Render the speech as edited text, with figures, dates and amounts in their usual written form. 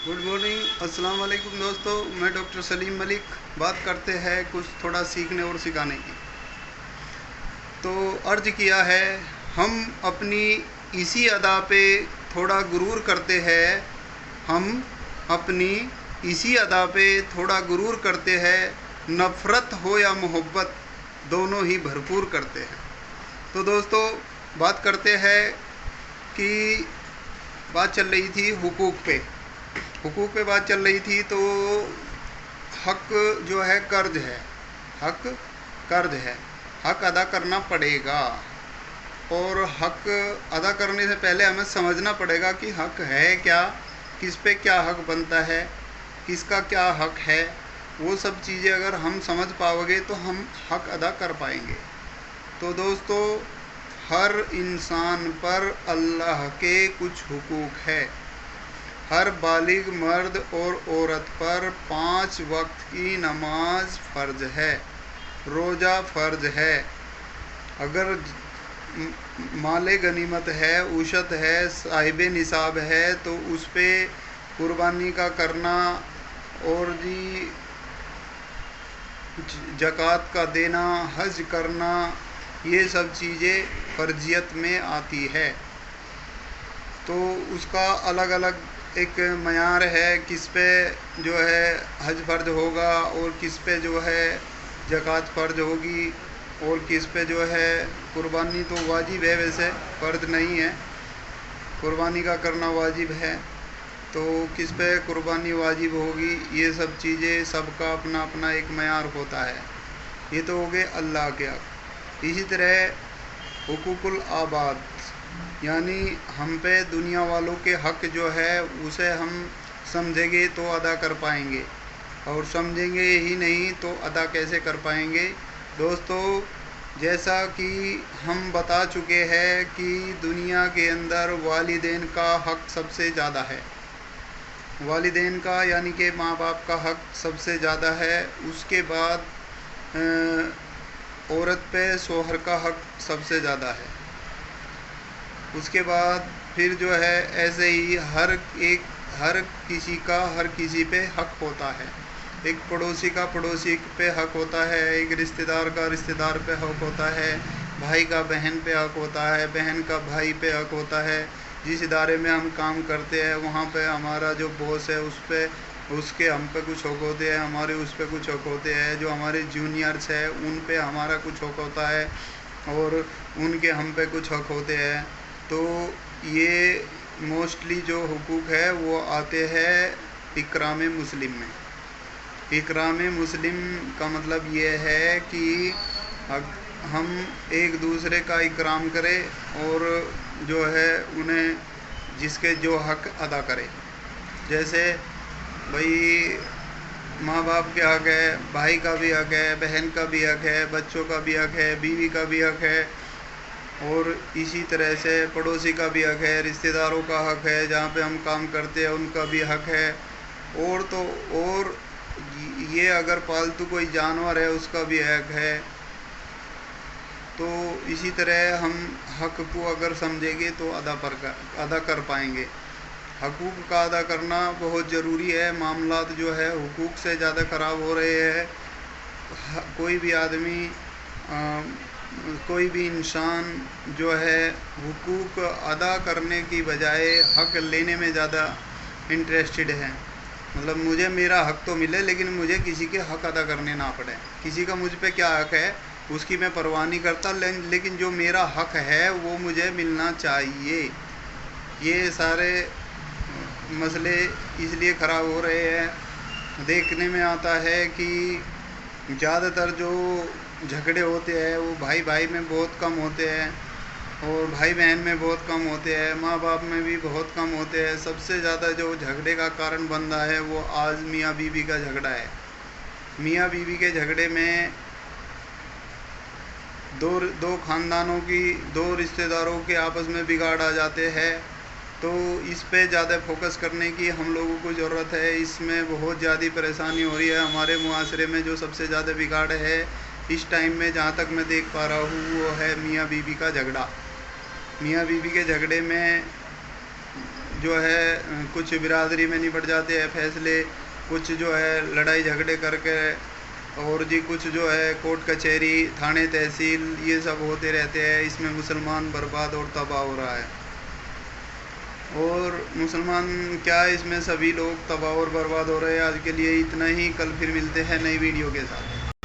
Good morning, अस्सलाम वालेकुम दोस्तों। मैं डॉक्टर सलीम मलिक। बात करते हैं कुछ थोड़ा सीखने और सिखाने की। तो अर्ज किया है, हम अपनी इसी अदा पे थोड़ा गुरूर करते हैं। हम अपनी इसी अदा पे थोड़ा गुरूर करते हैं। नफ़रत हो या मोहब्बत, दोनों ही भरपूर करते हैं। तो दोस्तों, बात करते हैं कि बात चल रही थी हुकूक पे बात चल रही थी। तो हक जो है कर्ज है, हक कर्ज है, हक अदा करना पड़ेगा। और हक अदा करने से पहले हमें समझना पड़ेगा कि हक है क्या, किस पे क्या हक बनता है, किसका क्या हक है। वो सब चीज़ें अगर हम समझ पाओगे तो हम हक अदा कर पाएंगे। तो दोस्तों, हर इंसान पर अल्लाह के कुछ हुकूक है। हर बालिग मर्द और औरत पर 5 वक्त की नमाज फ़र्ज है, रोज़ा फ़र्ज है। अगर माले गनीमत है, उशत है, साहिब निसाब है, तो उस पे कुर्बानी का करना और जी ज़कात का देना, हज करना, ये सब चीज़ें फ़र्जियत में आती है। तो उसका अलग अलग एक मयार है, किस पे जो है हज फ़र्ज होगा और किस पे जो है ज़कात फ़र्ज होगी और किस पे जो है कुर्बानी तो वाजिब है, वैसे फ़र्ज नहीं है, कुर्बानी का करना वाजिब है। तो किस पे कुर्बानी वाजिब होगी, ये सब चीज़ें सबका अपना अपना एक मयार होता है। ये तो हो गए अल्लाह के हक़। इसी तरह हुकूकुल आबाद, यानी हम पे दुनिया वालों के हक़ जो है उसे हम समझेंगे तो अदा कर पाएंगे, और समझेंगे ही नहीं तो अदा कैसे कर पाएंगे। दोस्तों, जैसा कि हम बता चुके हैं कि दुनिया के अंदर वालिदैन का हक़ सबसे ज़्यादा है। वालिदैन का यानी कि माँ बाप का हक़ सबसे ज़्यादा है। उसके बाद औरत पे शोहर का हक़ सबसे ज़्यादा है। उसके बाद फिर जो है ऐसे ही हर किसी पे हक़ होता है। एक पड़ोसी का पड़ोसी पे हक़ होता है, एक रिश्तेदार का रिश्तेदार पे हक़ होता है, भाई का बहन पे हक़ होता है, बहन का भाई पे हक़ होता है। जिस इदारे में हम काम करते हैं वहाँ पे हमारा जो बॉस है उसके हम पे कुछ हक़ होते हैं, हमारे उस पे कुछ हक़ होते हैं। जो हमारे जूनियर्स है उन पे हमारा कुछ हक़ होता है और उनके हम पे कुछ हक़ होते हैं। तो ये मोस्टली जो हुकूक है वो आते हैं इकराम मुस्लिम में। इकराम मुस्लिम का मतलब ये है कि हम एक दूसरे का इकराम करें और जो है उन्हें जिसके जो हक़ अदा करें। जैसे भाई माँ बाप के हक़ है, भाई का भी हक़ है, बहन का भी हक़ है, बच्चों का भी हक़ है, बीवी का भी हक़ है, और इसी तरह से पड़ोसी का भी हक़ है, रिश्तेदारों का हक़ है, जहाँ पे हम काम करते हैं उनका भी हक़ है। और ये अगर पालतू कोई जानवर है उसका भी हक़ है। तो इसी तरह हम हक़ को अगर समझेंगे तो अदा कर पाएंगे। हकूक़ का अदा करना बहुत ज़रूरी है। मामलात जो है हुकूक से ज़्यादा ख़राब हो रहे हैं। कोई भी आदमी कोई भी इंसान जो है हुकूक अदा करने की बजाय हक़ लेने में ज़्यादा इंटरेस्टेड है। मतलब मुझे मेरा हक़ तो मिले लेकिन मुझे किसी के हक़ अदा करने ना पड़े। किसी का मुझ पे क्या हक़ है उसकी मैं परवाह नहीं करता, लेकिन जो मेरा हक़ है वो मुझे मिलना चाहिए। ये सारे मसले इसलिए ख़राब हो रहे हैं। देखने में आता है कि ज़्यादातर जो झगड़े होते हैं वो भाई भाई में बहुत कम होते हैं और भाई बहन में बहुत कम होते हैं, माँ बाप में भी बहुत कम होते हैं। सबसे ज़्यादा जो झगड़े का कारण बन रहा है वो आज मियाँ बीवी का झगड़ा है। मियाँ बीवी के झगड़े में दो ख़ानदानों की, दो रिश्तेदारों के आपस में बिगाड़ आ जाते हैं। तो इस पे ज़्यादा फोकस करने की हम लोगों को ज़रूरत है। इसमें बहुत ज़्यादा परेशानी हो रही है हमारे मुआशरे में। जो सबसे ज़्यादा बिगाड़ है इस टाइम में, जहाँ तक मैं देख पा रहा हूँ, वो है मियाँ बीवी का झगड़ा। मियाँ बीवी के झगड़े में جو ہے کچھ برادری میں نپٹ جاتے ہیں فیصلے، کچھ جو ہے لڑائی جھگڑے کر کے، اور جی کچھ جو ہے کورٹ کچہری، تھانے تحصیل، یہ سب ہوتے رہتے ہیں. اس میں مسلمان برباد اور تباہ ہو رہا ہے. اور مسلمان کیا اس میں سبھی لوگ تباہ اور برباد ہو رہے ہیں. آج کے لیے اتنا ہی، کل پھر ملتے ہیں نئی ویڈیو کے ساتھ.